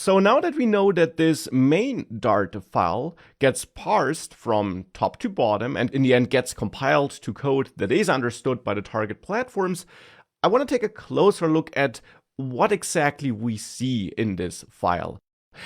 So now that we know that this main Dart file gets parsed from top to bottom and in the end gets compiled to code that is understood by the target platforms, I want to take a closer look at what exactly we see in this file.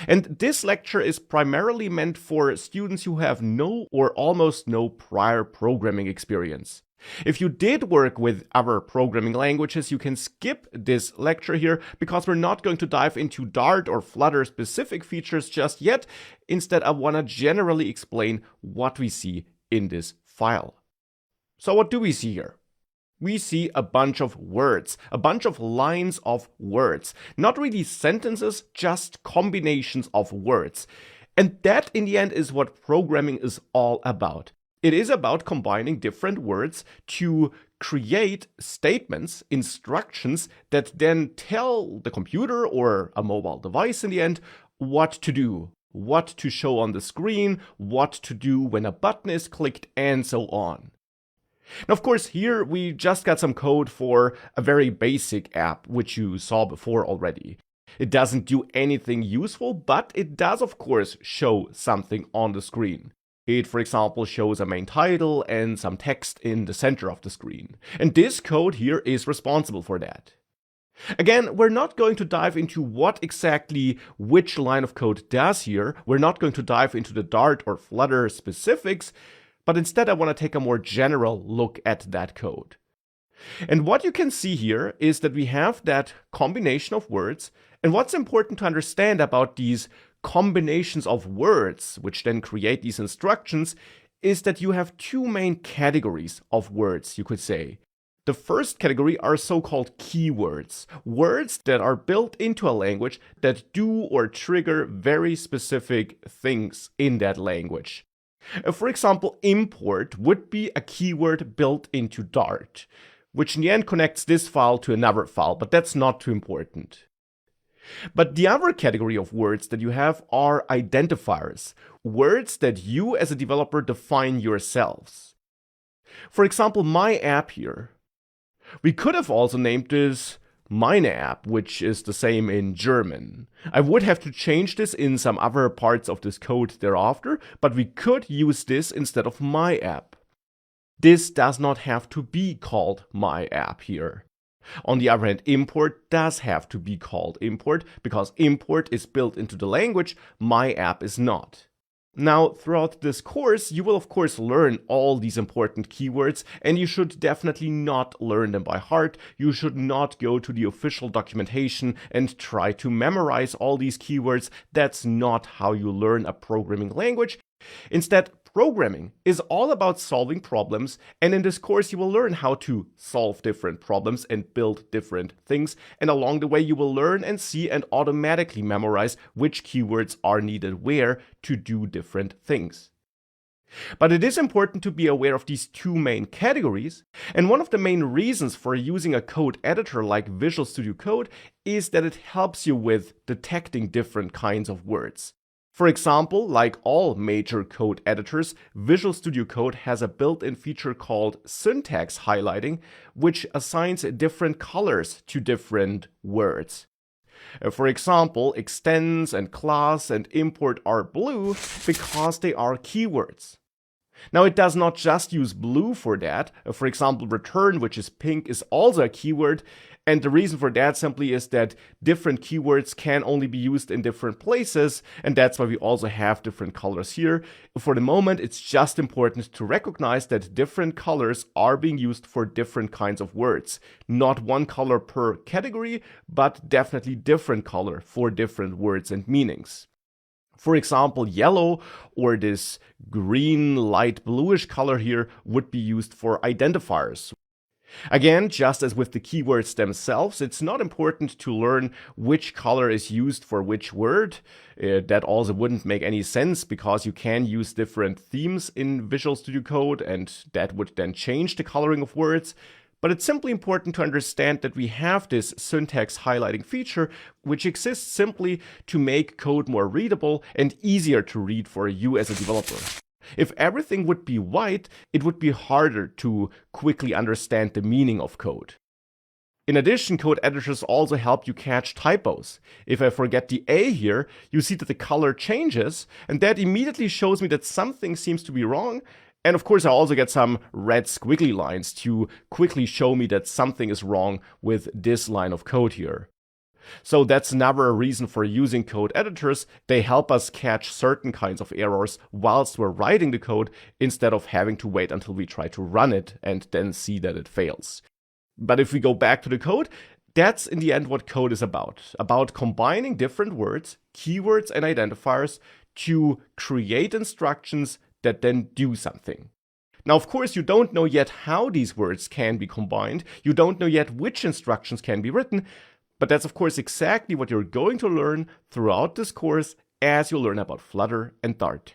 And this lecture is primarily meant for students who have no or almost no prior programming experience. If you did work with other programming languages, you can skip this lecture here because we're not going to dive into Dart or Flutter specific features just yet. Instead, I want to generally explain what we see in this file. So what do we see here? We see a bunch of words, a bunch of lines of words. Not really sentences, just combinations of words. And that in the end is what programming is all about. It is about combining different words to create statements, instructions that then tell the computer or a mobile device in the end what to do, what to show on the screen, what to do when a button is clicked, and so on. Now, of course, here we just got some code for a very basic app, which you saw before already. It doesn't do anything useful, but it does, of course, show something on the screen. It, for example, shows a main title and some text in the center of the screen. And this code here is responsible for that. Again, we're not going to dive into what exactly which line of code does here. We're not going to dive into the Dart or Flutter specifics, but instead I want to take a more general look at that code. And what you can see here is that we have that combination of words, and what's important to understand about these combinations of words, which then create these instructions, is that you have two main categories of words, you could say. The first category are so-called keywords, words that are built into a language that do or trigger very specific things in that language. For example, import would be a keyword built into Dart, which in the end connects this file to another file, but that's not too important. But the other category of words that you have are identifiers, words that you as a developer define yourselves. For example, my app here. We could have also named this meine App, which is the same in German. I would have to change this in some other parts of this code thereafter, but we could use this instead of my app. This does not have to be called my app here. On the other hand, import does have to be called import because import is built into the language, my app is not. Now, throughout this course, you will of course learn all these important keywords, and you should definitely not learn them by heart. You should not go to the official documentation and try to memorize all these keywords. That's not how you learn a programming language. Instead, programming is all about solving problems, and in this course you will learn how to solve different problems and build different things, and along the way you will learn and see and automatically memorize which keywords are needed where to do different things. But it is important to be aware of these two main categories, and one of the main reasons for using a code editor like Visual Studio Code is that it helps you with detecting different kinds of words. For example, like all major code editors, Visual Studio Code has a built-in feature called syntax highlighting, which assigns different colors to different words. For example, extends and class and import are blue because they are keywords. Now, it does not just use blue for that. For example, return, which is pink, is also a keyword. And the reason for that simply is that different keywords can only be used in different places, and that's why we also have different colors here. For the moment, it's just important to recognize that different colors are being used for different kinds of words. Not one color per category, but definitely different color for different words and meanings. For example, yellow or this green, light bluish color here would be used for identifiers. Again, just as with the keywords themselves, it's not important to learn which color is used for which word. That also wouldn't make any sense because you can use different themes in Visual Studio Code and that would then change the coloring of words. But it's simply important to understand that we have this syntax highlighting feature, which exists simply to make code more readable and easier to read for you as a developer. If everything would be white, it would be harder to quickly understand the meaning of code. In addition, code editors also help you catch typos. If I forget the A here, you see that the color changes, and that immediately shows me that something seems to be wrong. And of course, I also get some red squiggly lines to quickly show me that something is wrong with this line of code here. So that's another reason for using code editors. They help us catch certain kinds of errors whilst we're writing the code, instead of having to wait until we try to run it and then see that it fails. But if we go back to the code, that's in the end what code is about combining different words, keywords, and identifiers to create instructions that then do something. Now, of course, you don't know yet how these words can be combined. You don't know yet which instructions can be written, but that's of course exactly what you're going to learn throughout this course as you learn about Flutter and Dart.